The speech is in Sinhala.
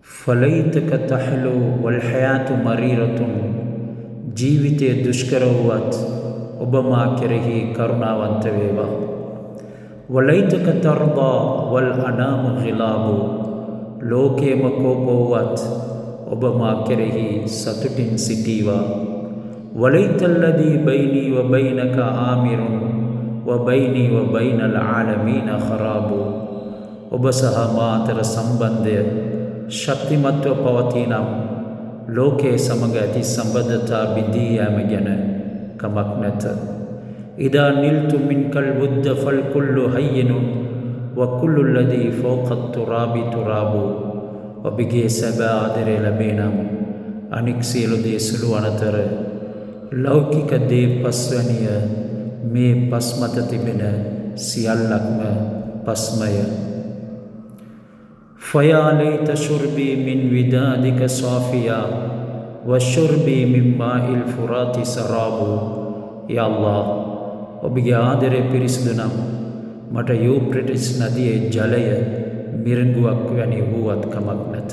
ෆලයිතක තහලු වල් හයාතු මරීරතුන් ජීවිතය දුෂ්කර වුවත් ඔබ මා කෙරෙහි කරුණාවන්ත වේවා. වලයිතක තර්දා වල් අනාමු ගිලාබු ලෝකයේම කෝප වුවත් ඔබ මා කෙරෙහි සතුටින් සිටීවා. වලයිතල්ලදී බයිනී ව බයිනක ආමිරුන් ව බයිනී ව බයිනල් ආලමීන ખරාබු ඔබ සහ මා අතර සම්බන්ධය ශක්තිමත්ව පවතිනම් ලෝකයේ සමග ඇති සම්බන්ධතා බිඳී යාම ගැන කමක් නැත. ඉදා නිල්තු මින්කල් බුද්ද ෆල් කුල්ලු හයියනු ව කුල්ලු ලදී ෆෝකත් තුරාබි තුරාබු ඔබගේ සැබෑ ආදරය ලැබේනම් අනික් සියලු දේ සුළු අනතර ලෞකික දේ පස්වැනිය මේ පස් මත තිබෙන සියල්ලක්ම පස්මය. ෆයා ලයිත ශුර්බී මින් විදාදික සාෆියා වශුර්බී මින් මාഇල් ෆුරාති සරාබු. යා අල්ලාහ්, ඔබගේ ආදරය පිරිසිදු නම් මට යූප්‍රටිස් නදියේ ජලය මිරිඟුවක් වැනි වූවත් කමක් නැත.